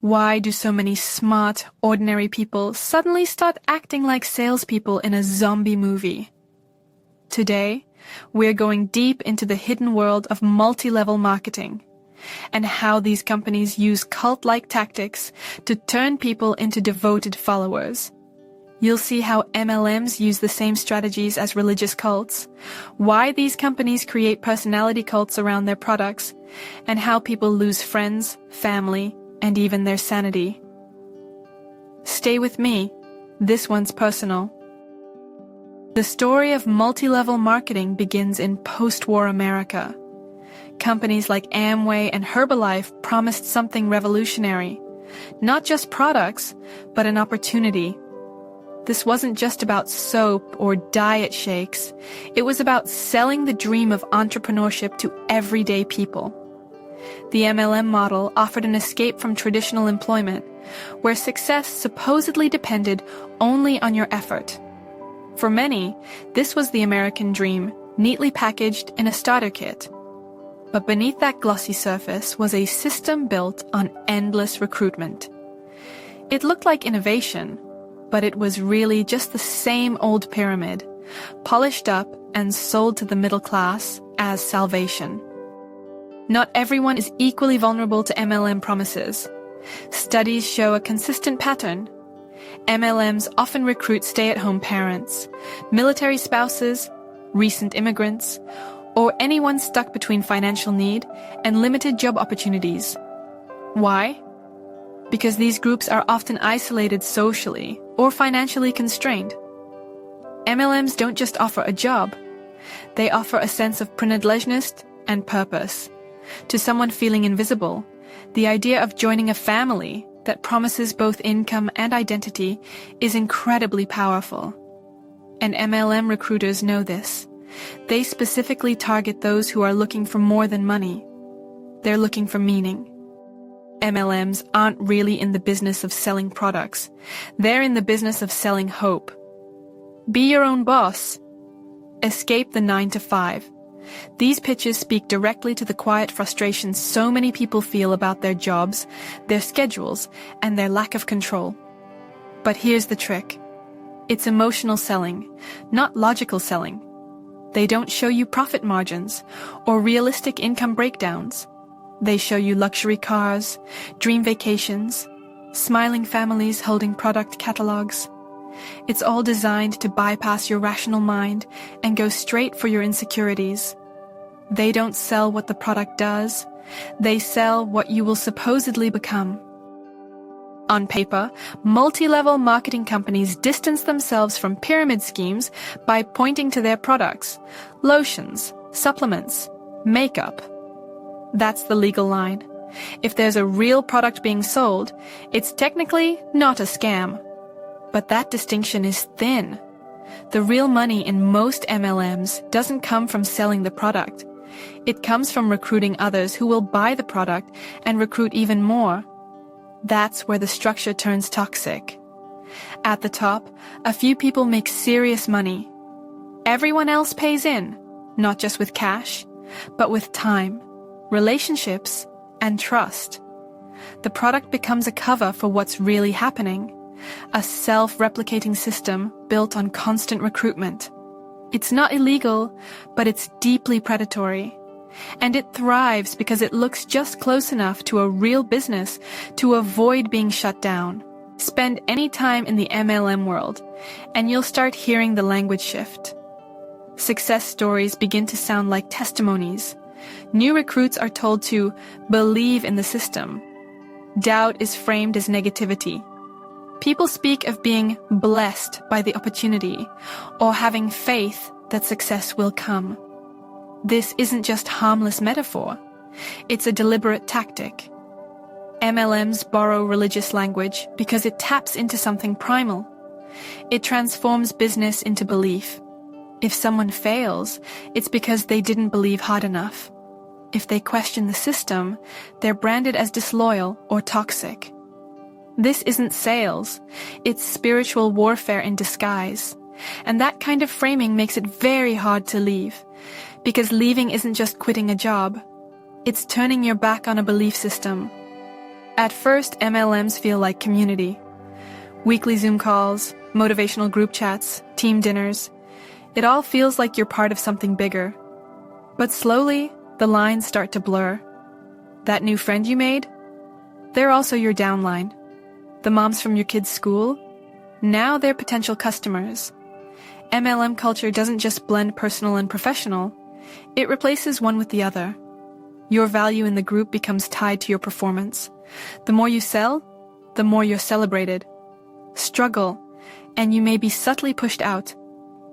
Why do so many smart, ordinary people suddenly start acting like salespeople in a zombie movie? Today, we're going deep into the hidden world of multi-level marketing and how these companies use cult-like tactics to turn people into devoted followers. You'll see how MLMs use the same strategies as religious cults, why these companies create personality cults around their products, and how people lose friends, family, and even their sanity. Stay with me. This one's personal. The story of multi-level marketing begins in post-war America. Companies like Amway and Herbalife promised something revolutionary. Not just products, but an opportunity. This wasn't just about soap or diet shakes. It was about selling the dream of entrepreneurship to everyday people. The MLM model offered an escape from traditional employment, where success supposedly depended only on your effort. For many, this was the American dream, neatly packaged in a starter kit. But beneath that glossy surface was a system built on endless recruitment. It looked like innovation, but it was really just the same old pyramid, polished up and sold to the middle class as salvation. Not everyone is equally vulnerable to MLM promises. Studies show a consistent pattern. MLMs often recruit stay-at-home parents, military spouses, recent immigrants, or anyone stuck between financial need and limited job opportunities. Why? Because these groups are often isolated socially or financially constrained. MLMs don't just offer a job. They offer a sense of privileged and purpose. To someone feeling invisible, the idea of joining a family that promises both income and identity is incredibly powerful. And MLM recruiters know this. They specifically target those who are looking for more than money. They're looking for meaning. MLMs aren't really in the business of selling products. They're in the business of selling hope. Be your own boss. Escape the 9-to-5. These pitches speak directly to the quiet frustration so many people feel about their jobs, their schedules, and their lack of control. But here's the trick. It's emotional selling, not logical selling. They don't show you profit margins or realistic income breakdowns. They show you luxury cars, dream vacations, smiling families holding product catalogs. It's all designed to bypass your rational mind and go straight for your insecurities. They don't sell what the product does. They sell what you will supposedly become. On paper, multi-level marketing companies distance themselves from pyramid schemes by pointing to their products, lotions, supplements, makeup. That's the legal line. If there's a real product being sold, it's technically not a scam. But that distinction is thin. The real money in most MLMs doesn't come from selling the product. It comes from recruiting others who will buy the product and recruit even more. That's where the structure turns toxic. At the top, a few people make serious money. Everyone else pays in, not just with cash, but with time, relationships, and trust. The product becomes a cover for what's really happening. A self-replicating system built on constant recruitment. It's not illegal, but it's deeply predatory. And it thrives because it looks just close enough to a real business to avoid being shut down. Spend any time in the MLM world, and you'll start hearing the language shift. Success stories begin to sound like testimonies. New recruits are told to believe in the system. Doubt is framed as negativity. People speak of being blessed by the opportunity or having faith that success will come. This isn't just harmless metaphor. It's a deliberate tactic. MLMs borrow religious language because it taps into something primal. It transforms business into belief. If someone fails, it's because they didn't believe hard enough. If they question the system, they're branded as disloyal or toxic. This isn't sales. It's spiritual warfare in disguise. And that kind of framing makes it very hard to leave. Because leaving isn't just quitting a job. It's turning your back on a belief system. At first, MLMs feel like community. Weekly Zoom calls, motivational group chats, team dinners. It all feels like you're part of something bigger. But slowly, the lines start to blur. That new friend you made? They're also your downline. The moms from your kids' school? Now they're potential customers. MLM culture doesn't just blend personal and professional. It replaces one with the other. Your value in the group becomes tied to your performance. The more you sell, the more you're celebrated. Struggle, and you may be subtly pushed out.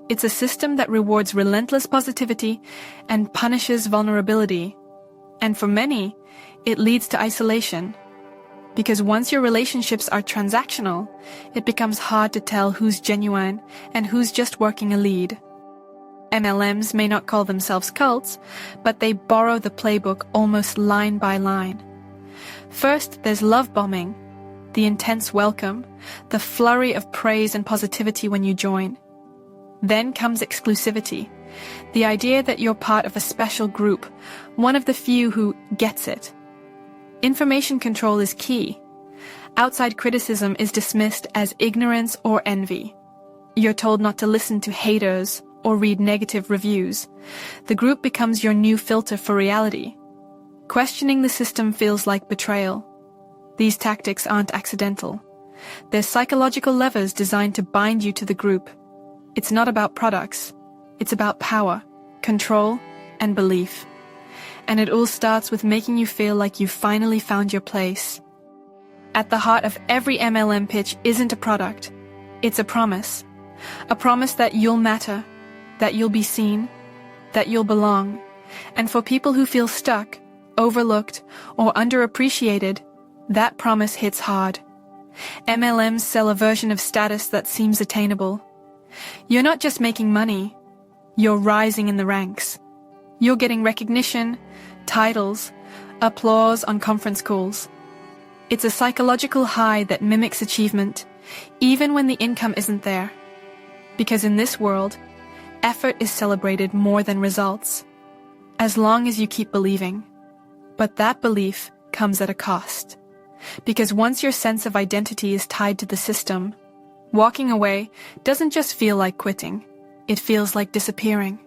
It's a system that rewards relentless positivity and punishes vulnerability. And for many, it leads to isolation. Because once your relationships are transactional, it becomes hard to tell who's genuine and who's just working a lead. MLMs may not call themselves cults, but they borrow the playbook almost line by line. First, there's love bombing, the intense welcome, the flurry of praise and positivity when you join. Then comes exclusivity, the idea that you're part of a special group, one of the few who gets it. Information control is key. Outside criticism is dismissed as ignorance or envy. You're told not to listen to haters or read negative reviews. The group becomes your new filter for reality. Questioning the system feels like betrayal. These tactics aren't accidental. They're psychological levers designed to bind you to the group. It's not about products. It's about power, control, and belief. And it all starts with making you feel like you've finally found your place. At the heart of every MLM pitch isn't a product. It's a promise. A promise that you'll matter, that you'll be seen, that you'll belong. And for people who feel stuck, overlooked, or underappreciated, that promise hits hard. MLMs sell a version of status that seems attainable. You're not just making money, you're rising in the ranks. You're getting recognition, titles, applause on conference calls. It's a psychological high that mimics achievement, even when the income isn't there. Because in this world, effort is celebrated more than results, as long as you keep believing. But that belief comes at a cost. Because once your sense of identity is tied to the system, walking away doesn't just feel like quitting, it feels like disappearing.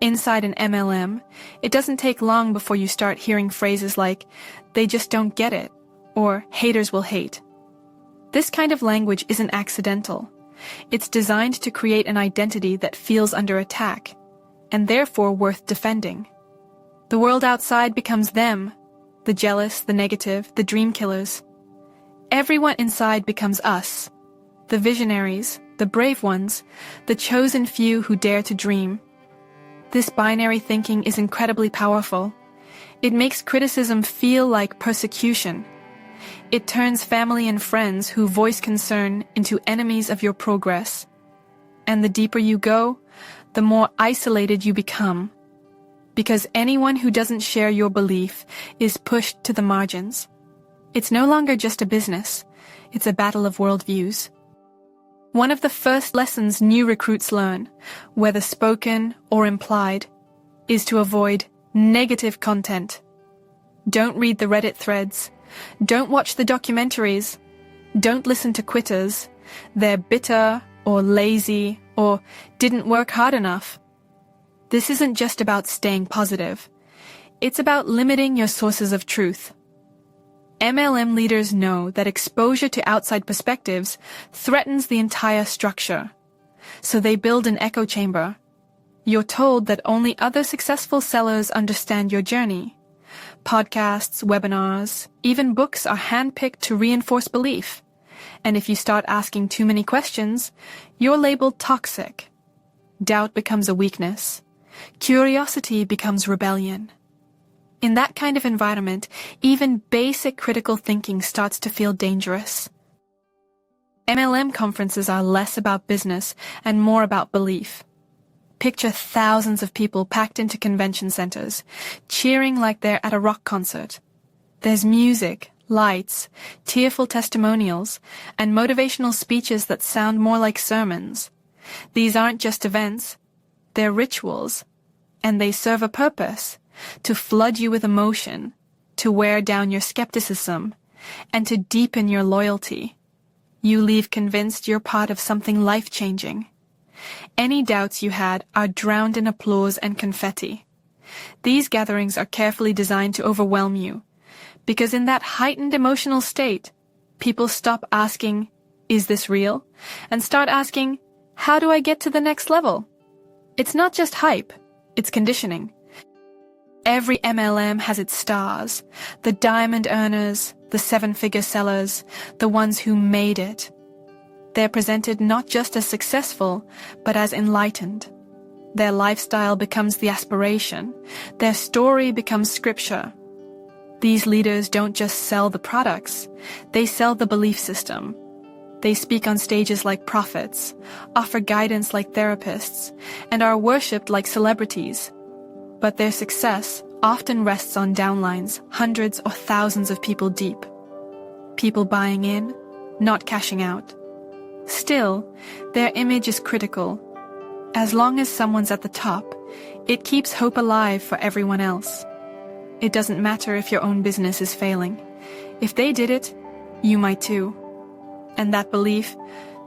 Inside an MLM, it doesn't take long before you start hearing phrases like, "they just don't get it," or "haters will hate." This kind of language isn't accidental. It's designed to create an identity that feels under attack, and therefore worth defending. The world outside becomes them, the jealous, the negative, the dream killers. Everyone inside becomes us, the visionaries, the brave ones, the chosen few who dare to dream. This binary thinking is incredibly powerful. It makes criticism feel like persecution. It turns family and friends who voice concern into enemies of your progress. And the deeper you go, the more isolated you become. Because anyone who doesn't share your belief is pushed to the margins. It's no longer just a business. It's a battle of worldviews. One of the first lessons new recruits learn, whether spoken or implied, is to avoid negative content. Don't read the Reddit threads. Don't watch the documentaries. Don't listen to quitters. They're bitter or lazy or didn't work hard enough. This isn't just about staying positive. It's about limiting your sources of truth. MLM leaders know that exposure to outside perspectives threatens the entire structure. So they build an echo chamber. You're told that only other successful sellers understand your journey. Podcasts, webinars, even books are handpicked to reinforce belief. And if you start asking too many questions, you're labeled toxic. Doubt becomes a weakness. Curiosity becomes rebellion. In that kind of environment, even basic critical thinking starts to feel dangerous. MLM conferences are less about business and more about belief. Picture thousands of people packed into convention centers, cheering like they're at a rock concert. There's music, lights, tearful testimonials, and motivational speeches that sound more like sermons. These aren't just events, they're rituals, and they serve a purpose, to flood you with emotion, to wear down your skepticism, and to deepen your loyalty. You leave convinced you're part of something life-changing. Any doubts you had are drowned in applause and confetti. These gatherings are carefully designed to overwhelm you, because in that heightened emotional state, people stop asking, "Is this real?" and start asking, "How do I get to the next level?" It's not just hype, it's conditioning. Every MLM has its stars, the diamond earners, the seven-figure sellers, the ones who made it. They're presented not just as successful, but as enlightened. Their lifestyle becomes the aspiration. Their story becomes scripture. These leaders don't just sell the products, they sell the belief system. They speak on stages like prophets, offer guidance like therapists, and are worshipped like celebrities. But their success often rests on downlines, hundreds or thousands of people deep. People buying in, not cashing out. Still, their image is critical. As long as someone's at the top, it keeps hope alive for everyone else. It doesn't matter if your own business is failing. If they did it, you might too. And that belief,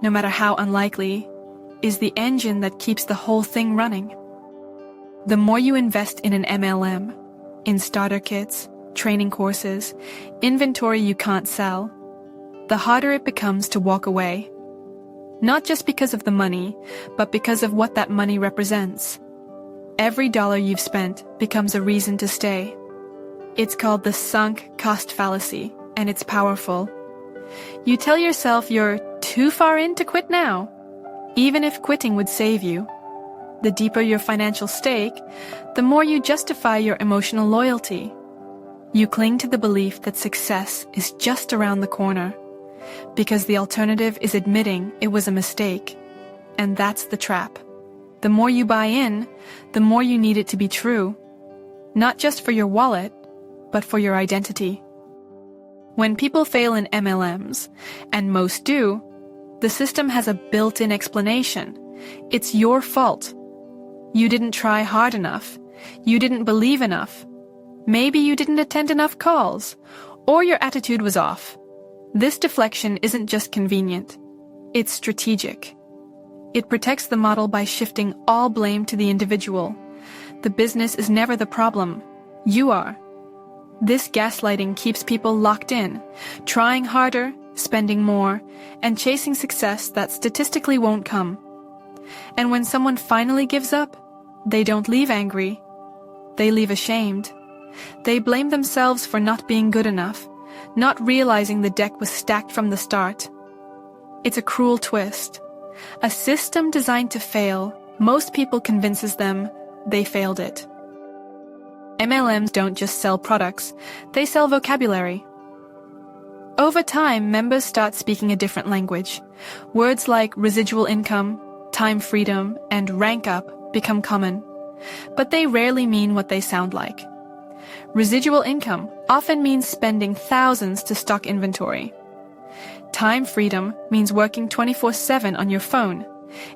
no matter how unlikely, is the engine that keeps the whole thing running. The more you invest in an MLM, in starter kits, training courses, inventory you can't sell, the harder it becomes to walk away. Not just because of the money, but because of what that money represents. Every dollar you've spent becomes a reason to stay. It's called the sunk cost fallacy, and it's powerful. You tell yourself you're too far in to quit now, even if quitting would save you. The deeper your financial stake, the more you justify your emotional loyalty. You cling to the belief that success is just around the corner, because the alternative is admitting it was a mistake. And that's the trap. The more you buy in, the more you need it to be true. Not just for your wallet, but for your identity. When people fail in MLMs, and most do, the system has a built-in explanation. It's your fault. You didn't try hard enough. You didn't believe enough. Maybe you didn't attend enough calls, or your attitude was off. This deflection isn't just convenient. It's strategic. It protects the model by shifting all blame to the individual. The business is never the problem. You are. This gaslighting keeps people locked in, trying harder, spending more, and chasing success that statistically won't come. And when someone finally gives up, they don't leave angry. They leave ashamed. They blame themselves for not being good enough, not realizing the deck was stacked from the start. It's a cruel twist. A system designed to fail, most people convinces them they failed it. MLMs don't just sell products, they sell vocabulary. Over time, members start speaking a different language. Words like residual income, time freedom, and rank up become common, but they rarely mean what they sound like. Residual income often means spending thousands to stock inventory. Time freedom means working 24/7 on your phone.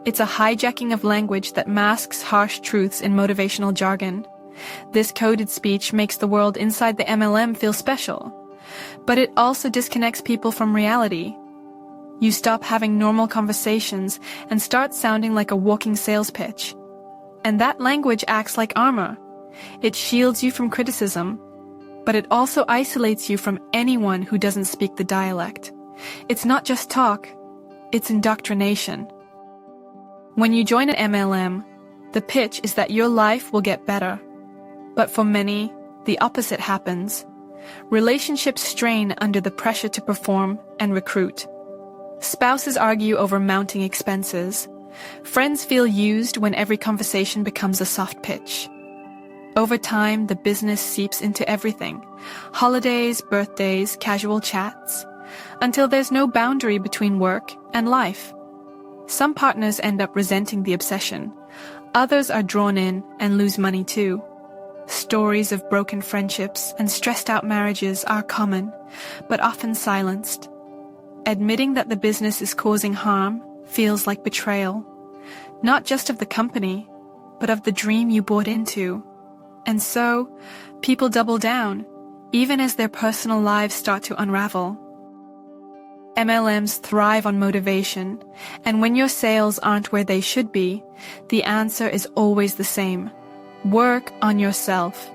It's a hijacking of language that masks harsh truths in motivational jargon. This coded speech makes the world inside the MLM feel special, but it also disconnects people from reality. You stop having normal conversations and start sounding like a walking sales pitch. And that language acts like armor. It shields you from criticism, but it also isolates you from anyone who doesn't speak the dialect. It's not just talk, it's indoctrination. When you join an MLM, the pitch is that your life will get better. But for many, the opposite happens. Relationships strain under the pressure to perform and recruit. Spouses argue over mounting expenses. Friends feel used when every conversation becomes a soft pitch. Over time, the business seeps into everything. Holidays, birthdays, casual chats, until there's no boundary between work and life. Some partners end up resenting the obsession. Others are drawn in and lose money too. Stories of broken friendships and stressed-out marriages are common, but often silenced. Admitting that the business is causing harm feels like betrayal, not just of the company, but of the dream you bought into. And so, people double down, even as their personal lives start to unravel. MLMs thrive on motivation, and when your sales aren't where they should be, the answer is always the same: work on yourself.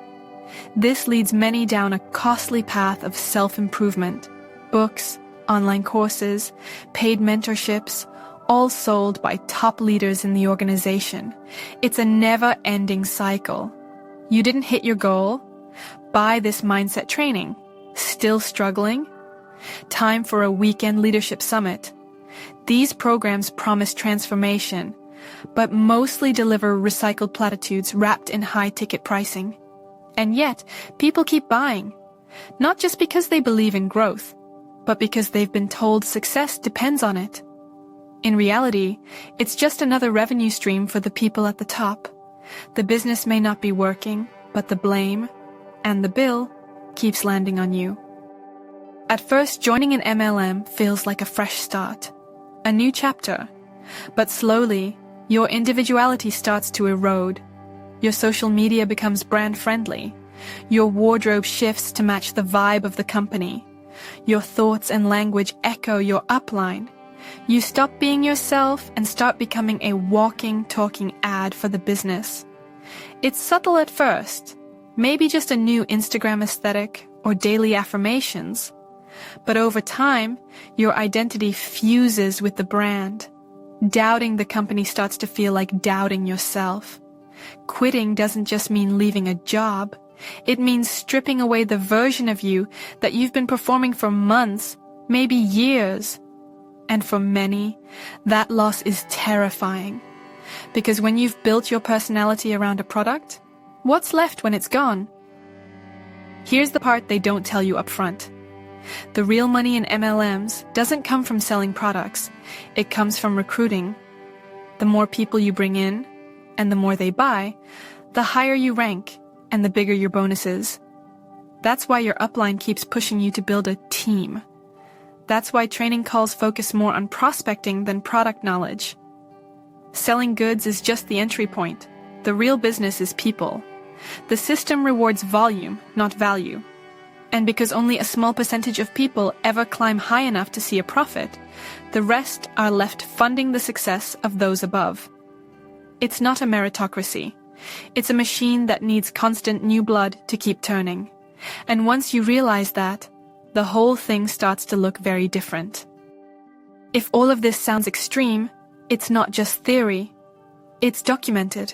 This leads many down a costly path of self-improvement. Books, online courses, paid mentorships, all sold by top leaders in the organization. It's a never-ending cycle. You didn't hit your goal? Buy this mindset training. Still struggling? Time for a weekend leadership summit. These programs promise transformation, but mostly deliver recycled platitudes wrapped in high-ticket pricing. And yet, people keep buying, not just because they believe in growth, but because they've been told success depends on it. In reality, it's just another revenue stream for the people at the top. The business may not be working, but the blame and the bill keeps landing on you. At first, joining an MLM feels like a fresh start, a new chapter. But slowly, your individuality starts to erode. Your social media becomes brand-friendly. Your wardrobe shifts to match the vibe of the company. Your thoughts and language echo your upline. You stop being yourself and start becoming a walking, talking ad for the business. It's subtle at first, maybe just a new Instagram aesthetic or daily affirmations. But over time, your identity fuses with the brand. Doubting the company starts to feel like doubting yourself. Quitting doesn't just mean leaving a job. It means stripping away the version of you that you've been performing for months, maybe years. And for many, that loss is terrifying. Because when you've built your personality around a product, what's left when it's gone? Here's the part they don't tell you up front. The real money in MLMs doesn't come from selling products. It comes from recruiting. The more people you bring in, and the more they buy, the higher you rank, and the bigger your bonuses. That's why your upline keeps pushing you to build a team. That's why training calls focus more on prospecting than product knowledge. Selling goods is just the entry point. The real business is people. The system rewards volume, not value. And because only a small percentage of people ever climb high enough to see a profit, the rest are left funding the success of those above. It's not a meritocracy. It's a machine that needs constant new blood to keep turning. And once you realize that, the whole thing starts to look very different. If all of this sounds extreme, it's not just theory. It's documented.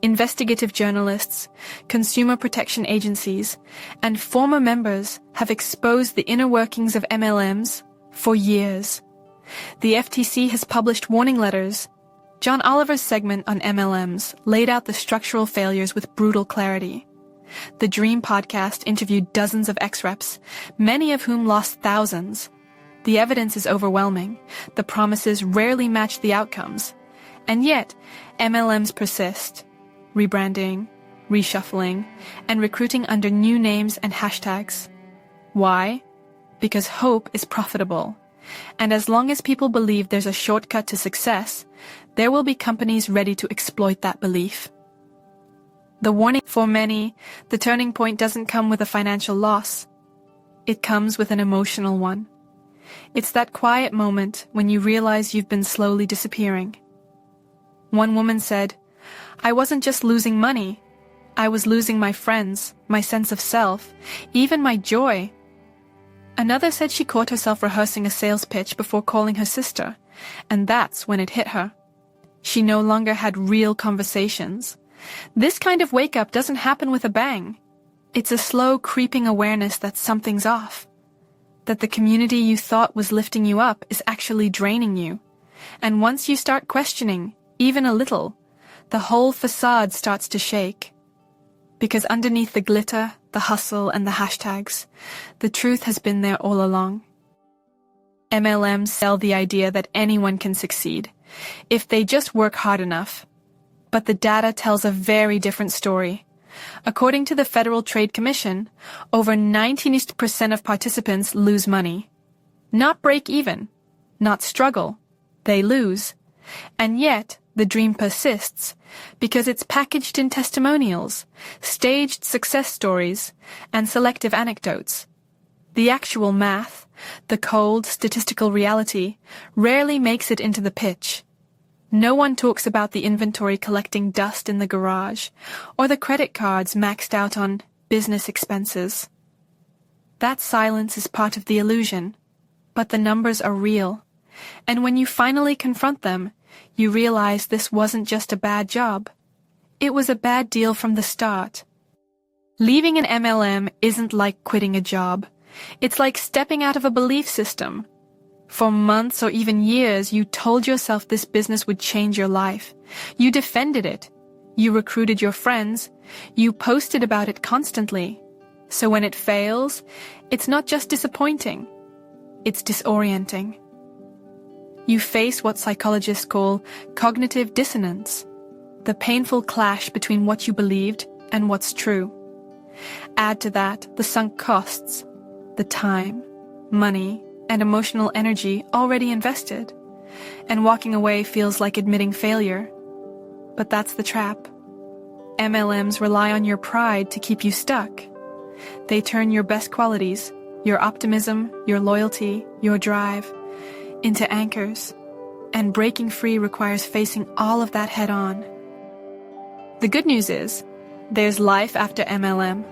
Investigative journalists, consumer protection agencies, and former members have exposed the inner workings of MLMs for years. The FTC has published warning letters. John Oliver's segment on MLMs laid out the structural failures with brutal clarity. The Dream podcast interviewed dozens of ex-reps, many of whom lost thousands. The evidence is overwhelming. The promises rarely match the outcomes. And yet, MLMs persist. Rebranding, reshuffling, and recruiting under new names and hashtags. Why? Because hope is profitable. And as long as people believe there's a shortcut to success, there will be companies ready to exploit that belief. The warning for many, the turning point doesn't come with a financial loss. It comes with an emotional one. It's that quiet moment when you realize you've been slowly disappearing. One woman said, "I wasn't just losing money. I was losing my friends, my sense of self, even my joy." Another said she caught herself rehearsing a sales pitch before calling her sister, and that's when it hit her. She no longer had real conversations. This kind of wake-up doesn't happen with a bang. It's a slow, creeping awareness that something's off, that the community you thought was lifting you up is actually draining you. And once you start questioning, even a little, the whole facade starts to shake. Because underneath the glitter, the hustle, and the hashtags, the truth has been there all along. MLMs sell the idea that anyone can succeed, if they just work hard enough. But the data tells a very different story. According to the Federal Trade Commission, over 90% of participants lose money. Not break even, not struggle. They lose. And yet, The dream persists because it's packaged in testimonials, staged success stories, and selective anecdotes. The actual math, the cold statistical reality, rarely makes it into the pitch. No one talks about the inventory collecting dust in the garage, or the credit cards maxed out on business expenses. That silence is part of the illusion, but the numbers are real, and when you finally confront them, you realize this wasn't just a bad job. It was a bad deal from the start. Leaving an MLM isn't like quitting a job. It's like stepping out of a belief system. For months or even years, you told yourself this business would change your life. You defended it. You recruited your friends. You posted about it constantly. So when it fails, it's not just disappointing. It's disorienting. You face what psychologists call cognitive dissonance, the painful clash between what you believed and what's true. Add to that the sunk costs, the time, money, and emotional energy already invested, and walking away feels like admitting failure. But that's the trap. MLMs rely on your pride to keep you stuck. They turn your best qualities, your optimism, your loyalty, your drive, into anchors, and breaking free requires facing all of that head on. The good news is, there's life after MLM,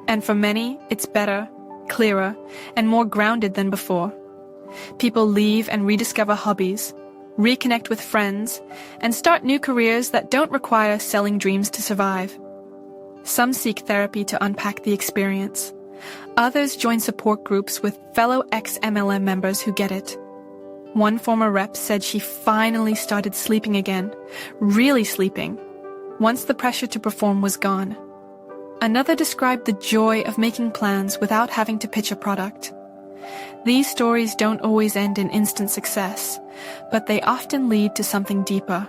and for many, it's better, clearer, and more grounded than before. People leave and rediscover hobbies, reconnect with friends, and start new careers that don't require selling dreams to survive. Some seek therapy to unpack the experience. Others join support groups with fellow ex-MLM members who get it. One former rep said she finally started sleeping again, really sleeping, once the pressure to perform was gone. Another described the joy of making plans without having to pitch a product. These stories don't always end in instant success, but they often lead to something deeper.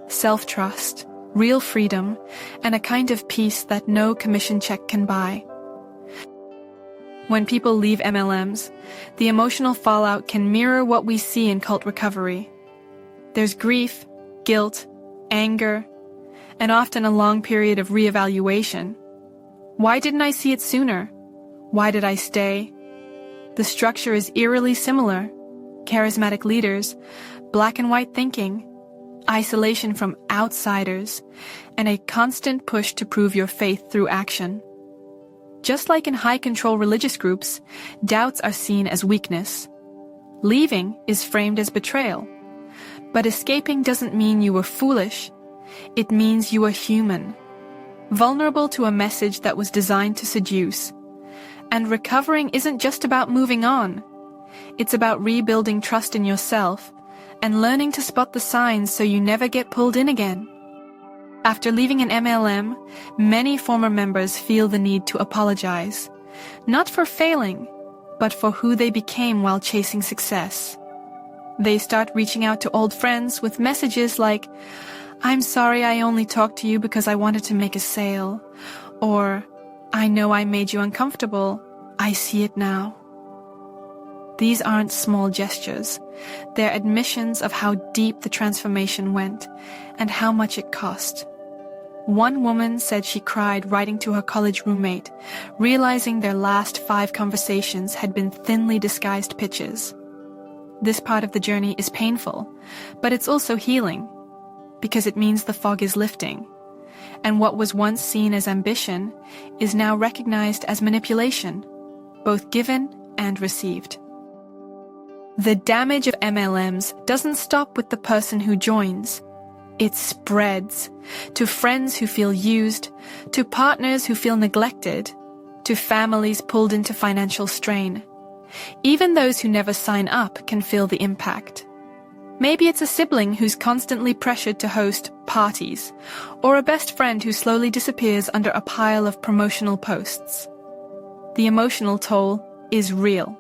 Self-trust, real freedom, and a kind of peace that no commission check can buy. When people leave MLMs, the emotional fallout can mirror what we see in cult recovery. There's grief, guilt, anger, and often a long period of reevaluation. Why didn't I see it sooner? Why did I stay? The structure is eerily similar. Charismatic leaders, black and white thinking, isolation from outsiders, and a constant push to prove your faith through action. Just like in high-control religious groups, doubts are seen as weakness. Leaving is framed as betrayal. But escaping doesn't mean you were foolish. It means you were human, vulnerable to a message that was designed to seduce. And recovering isn't just about moving on. It's about rebuilding trust in yourself and learning to spot the signs so you never get pulled in again. After leaving an MLM, many former members feel the need to apologize, not for failing, but for who they became while chasing success. They start reaching out to old friends with messages like, "I'm sorry I only talked to you because I wanted to make a sale," or, "I know I made you uncomfortable. I see it now." These aren't small gestures. They're admissions of how deep the transformation went and how much it cost. One woman said she cried writing to her college roommate, realizing their last 5 conversations had been thinly disguised pitches. This part of the journey is painful, but it's also healing, because it means the fog is lifting, and what was once seen as ambition is now recognized as manipulation, both given and received. The damage of MLMs doesn't stop with the person who joins. It spreads to friends who feel used, to partners who feel neglected, to families pulled into financial strain. Even those who never sign up can feel the impact. Maybe it's a sibling who's constantly pressured to host parties, or a best friend who slowly disappears under a pile of promotional posts. The emotional toll is real.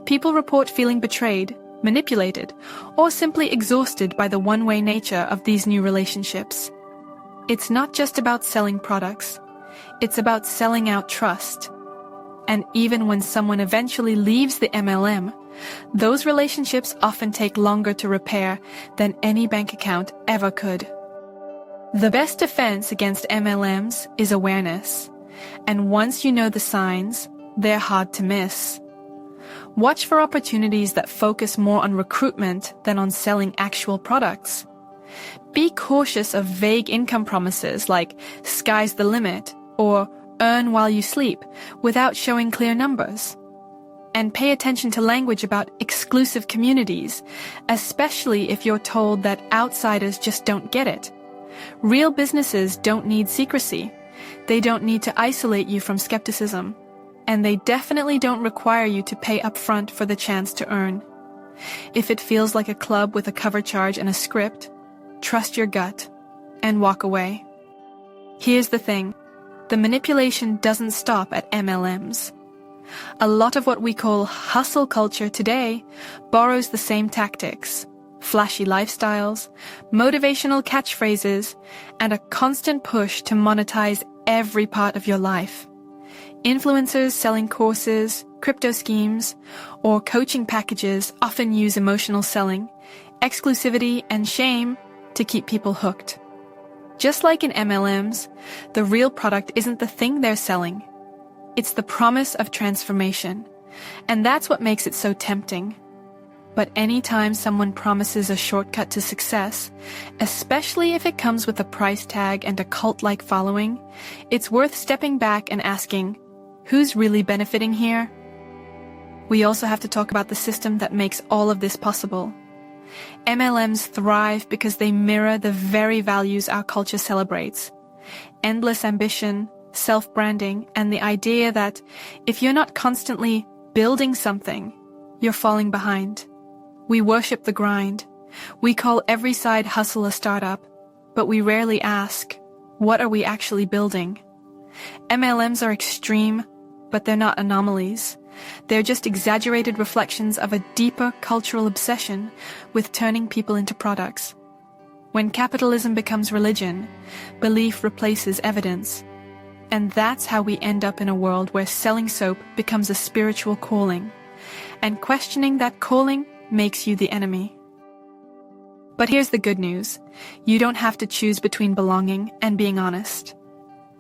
People report feeling betrayed, manipulated, or simply exhausted by the one-way nature of these new relationships. It's not just about selling products. It's about selling out trust. And even when someone eventually leaves the MLM, those relationships often take longer to repair than any bank account ever could. The best defense against MLMs is awareness, and once you know the signs, they're hard to miss. Watch for opportunities that focus more on recruitment than on selling actual products. Be cautious of vague income promises like "sky's the limit" or "earn while you sleep" without showing clear numbers. And pay attention to language about exclusive communities, especially if you're told that outsiders just don't get it. Real businesses don't need secrecy. They don't need to isolate you from skepticism. And they definitely don't require you to pay upfront for the chance to earn. If it feels like a club with a cover charge and a script, trust your gut and walk away. Here's the thing. The manipulation doesn't stop at MLMs. A lot of what we call hustle culture today borrows the same tactics: flashy lifestyles, motivational catchphrases, and a constant push to monetize every part of your life. Influencers selling courses, crypto schemes, or coaching packages often use emotional selling, exclusivity, and shame to keep people hooked. Just like in MLMs, the real product isn't the thing they're selling. It's the promise of transformation, and that's what makes it so tempting. But anytime someone promises a shortcut to success, especially if it comes with a price tag and a cult-like following, it's worth stepping back and asking, who's really benefiting here? We also have to talk about the system that makes all of this possible. MLMs thrive because they mirror the very values our culture celebrates: endless ambition, self-branding, and the idea that if you're not constantly building something, you're falling behind. We worship the grind. We call every side hustle a startup, but we rarely ask, what are we actually building? MLMs are extreme, but they're not anomalies. They're just exaggerated reflections of a deeper cultural obsession with turning people into products. When capitalism becomes religion, belief replaces evidence. And that's how we end up in a world where selling soap becomes a spiritual calling, and questioning that calling makes you the enemy. But here's the good news. You don't have to choose between belonging and being honest.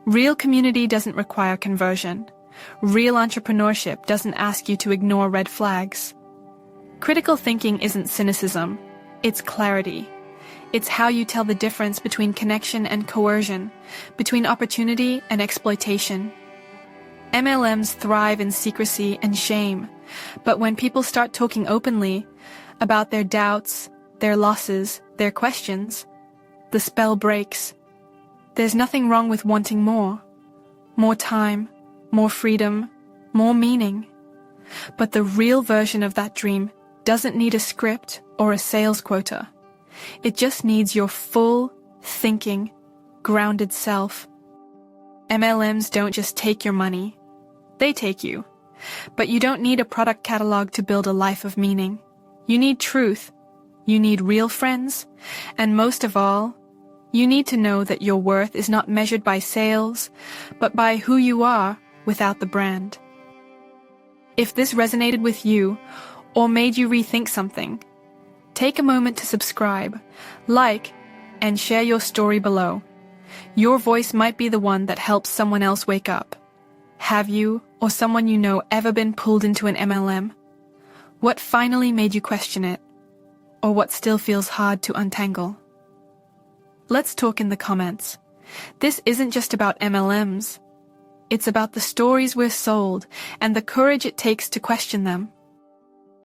Real community doesn't require conversion. Real entrepreneurship doesn't ask you to ignore red flags. Critical thinking isn't cynicism. It's clarity. It's how you tell the difference between connection and coercion, between opportunity and exploitation. MLMs thrive in secrecy and shame, but when people start talking openly about their doubts, their losses, their questions, the spell breaks. There's nothing wrong with wanting more. More time, more freedom, more meaning. But the real version of that dream doesn't need a script or a sales quota. It just needs your full, thinking, grounded self. MLMs don't just take your money. They take you. But you don't need a product catalog to build a life of meaning. You need truth. You need real friends. And most of all, you need to know that your worth is not measured by sales, but by who you are without the brand. If this resonated with you or made you rethink something, take a moment to subscribe, like, and share your story below. Your voice might be the one that helps someone else wake up. Have you, or someone you know, ever been pulled into an MLM? What finally made you question it? Or what still feels hard to untangle? Let's talk in the comments. This isn't just about MLMs. It's about the stories we're sold and the courage it takes to question them.